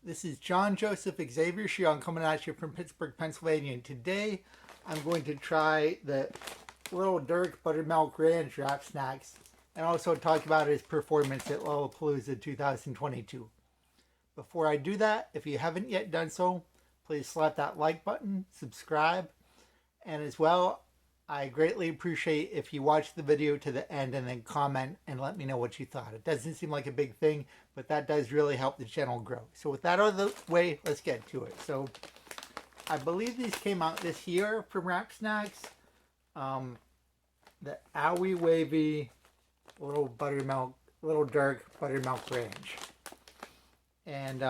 This is John Joseph Xavier Cihon coming at you from Pittsburgh, Pennsylvania. And today I'm going to try the Lil Durk Buttermilk Ranch Wrap Snacks and also talk about his performance at Lollapalooza 2022. Before I do that, if you haven't yet done so, please slap that like button, subscribe, and as well, I greatly appreciate if you watch the video to the end and then comment and let me know what you thought. It doesn't seem like a big thing, but that does really help the channel grow. So with that out of the way, let's get to it. So I believe these came out this year from Wrap Snacks. The Owie Wavy Lil Durk Buttermilk Ranch. And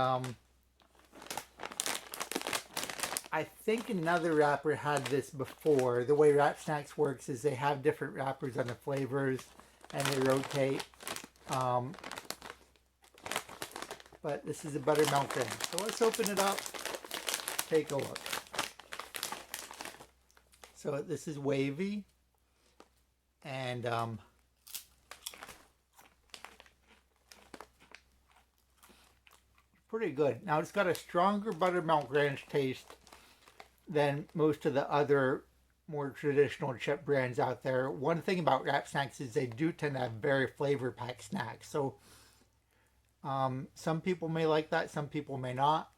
I think another rapper had this before. The way Wrap Snacks works is they have different wrappers on the flavors and they rotate. But this is a buttermilk ranch. So let's open it up, take a look. So this is wavy and pretty good. Now it's got a stronger buttermilk ranch taste than most of the other more traditional chip brands out there. One thing about Wrap Snacks is they do tend to have very flavor-packed snacks. So some people may like that, some people may not.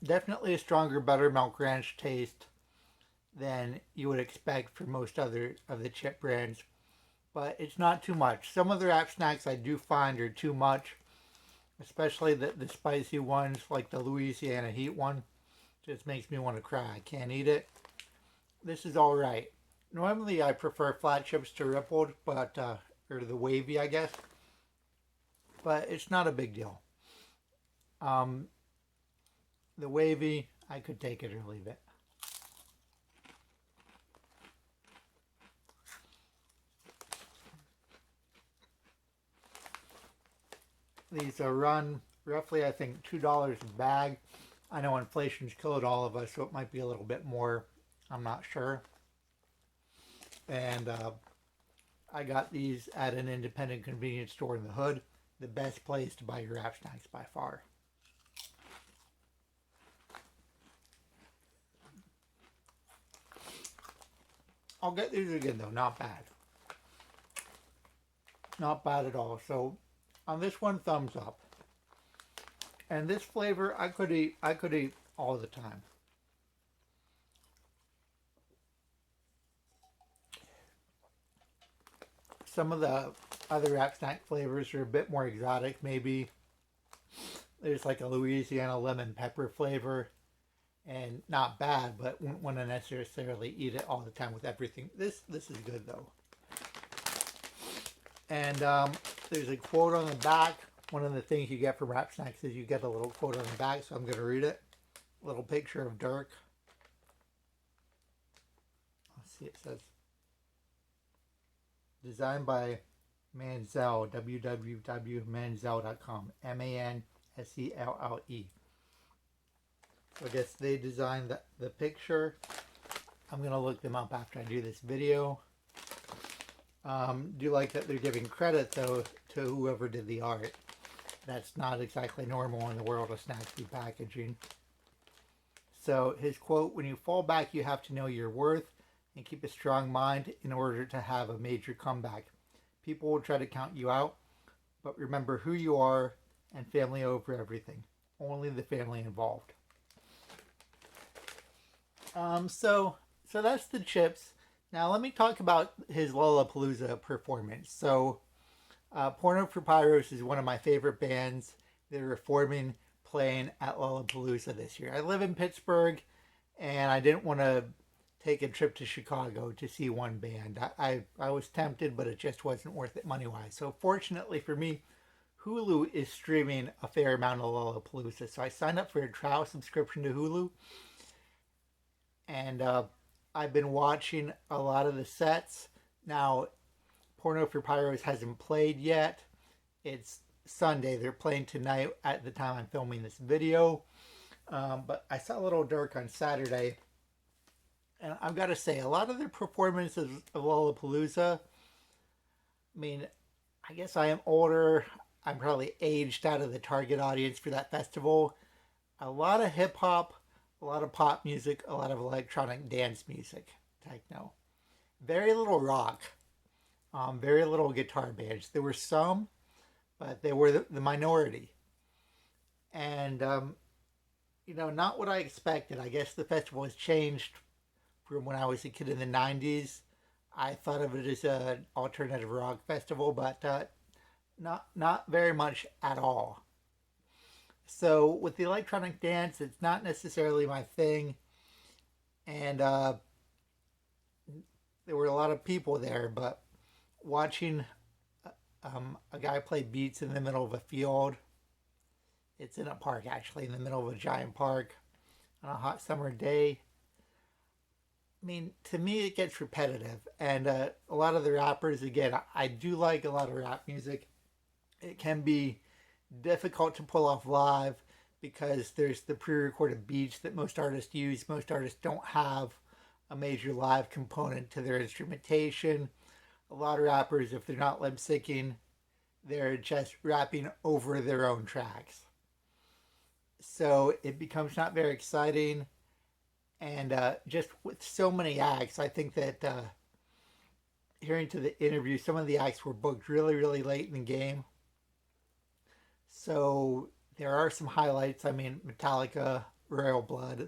Definitely a stronger buttermilk ranch taste than you would expect for most other of the chip brands, but it's not too much. Some of the Wrap Snacks I do find are too much, especially the spicy ones like the Louisiana Heat one. Just makes me want to cry. I can't eat it. This is all right. Normally I prefer flat chips to rippled, but or the wavy, I guess, but it's not a big deal. The wavy, I could take it or leave it. These are run roughly, I think, $2 a bag. I know inflation's killed all of us, so it might be a little bit more. I'm not sure. And I got these at an independent convenience store in the hood. The best place to buy your Wrap Snacks by far. I'll get these again though, not bad. Not bad at all. So on this one, thumbs up. And this flavor I could eat all the time. Some of the other Wrap Snack flavors are a bit more exotic. Maybe there's like a Louisiana lemon pepper flavor. And not bad, but wouldn't want to necessarily eat it all the time with everything. This is good though. And there's a quote on the back. One of the things you get from Wrap Snacks is you get a little quote on the back, so I'm going to read it. A little picture of Durk. Let's see, it says, designed by Manzelle, www.manzelle.com, Manselle. So I guess they designed the picture. I'm going to look them up after I do this video. Do like that they're giving credit, though, to whoever did the art. That's not exactly normal in the world of snack food packaging. So his quote, when you fall back, you have to know your worth and keep a strong mind in order to have a major comeback. People will try to count you out, but remember who you are and family over everything. Only the family involved. So that's the chips. Now let me talk about his Lollapalooza performance. So Porno for Pyros is one of my favorite bands. They're reforming, playing at Lollapalooza this year. I live in Pittsburgh and I didn't want to take a trip to Chicago to see one band. I was tempted, but it just wasn't worth it money-wise. So fortunately for me, Hulu is streaming a fair amount of Lollapalooza. So I signed up for a trial subscription to Hulu. And I've been watching a lot of the sets. Now, Porno for Pyros hasn't played yet. It's Sunday. They're playing tonight at the time I'm filming this video. But I saw Lil Durk on Saturday, and I've got to say, a lot of the performances of Lollapalooza, I mean, I guess I am older. I'm probably aged out of the target audience for that festival. A lot of hip hop, a lot of pop music, a lot of electronic dance music, techno. Very little rock, very little guitar bands. There were some, but they were the minority. And, not what I expected. I guess the festival has changed from when I was a kid in the 90s. I thought of it as an alternative rock festival, but not very much at all. So with the electronic dance, it's not necessarily my thing, and there were a lot of people there. But watching a guy play beats in the middle of a field, it's in a park actually, in the middle of a giant park on a hot summer day. I mean, to me, it gets repetitive, and a lot of the rappers, again, I do like a lot of rap music. It can be difficult to pull off live because there's the pre-recorded beats that most artists use. Most artists don't have a major live component to their instrumentation. A lot of rappers, if they're not lip syncing, they're just rapping over their own tracks. So it becomes not very exciting. And just with so many acts, I think that hearing to the interview, some of the acts were booked really, really late in the game. So there are some highlights. I mean, Metallica, Royal Blood,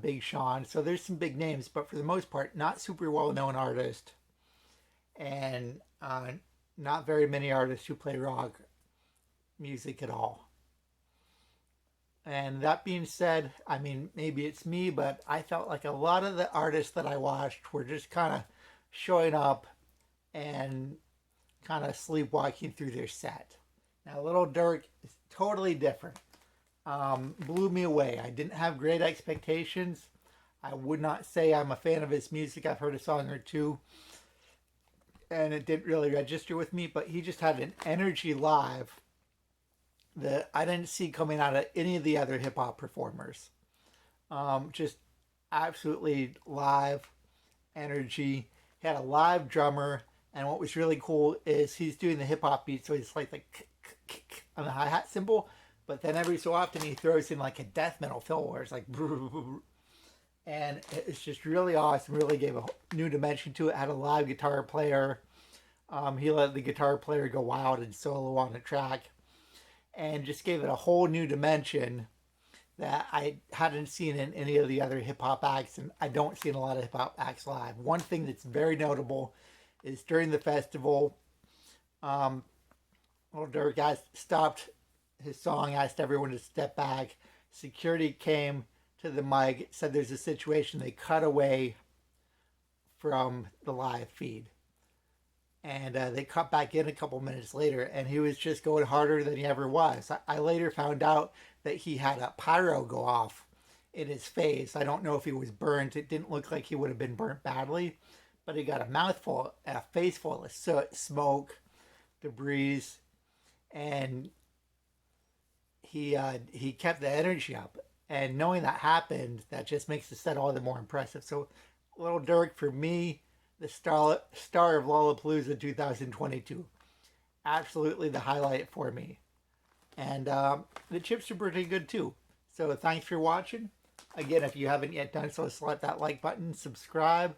Big Sean. So there's some big names, but for the most part, not super well known artists, and not very many artists who play rock music at all. And that being said, I mean, maybe it's me, but I felt like a lot of the artists that I watched were just kind of showing up and kind of sleepwalking through their set. Now, Lil Durk is totally different. Blew me away. I didn't have great expectations. I would not say I'm a fan of his music. I've heard a song or two, and it didn't really register with me, but he just had an energy live that I didn't see coming out of any of the other hip hop performers. Just absolutely live energy. He had a live drummer, and what was really cool is he's doing the hip hop beat, so he's like the on the hi hat cymbal, but then every so often he throws in like a death metal fill where it's like, and it's just really awesome. Really gave a new dimension to it. Had a live guitar player. He let the guitar player go wild and solo on the track, and just gave it a whole new dimension that I hadn't seen in any of the other hip hop acts, and I don't see in a lot of hip hop acts live. One thing that's very notable is during the festival, Lil Durk stopped his song, asked everyone to step back. Security came to the mic, said there's a situation. They cut away from the live feed. And they cut back in a couple minutes later, and he was just going harder than he ever was. I later found out that he had a pyro go off in his face. I don't know if he was burnt. It didn't look like he would have been burnt badly, but he got a mouthful, a face full of soot, smoke, debris, and he kept the energy up. And knowing that happened, that just makes the set all the more impressive. So, Lil Durk, for me, the star of Lollapalooza 2022. Absolutely the highlight for me. And the chips are pretty good too. So thanks for watching. Again, if you haven't yet done so, select that like button, subscribe.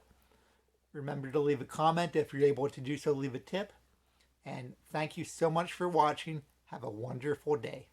Remember to leave a comment. If you're able to do so, leave a tip. And thank you so much for watching. Have a wonderful day.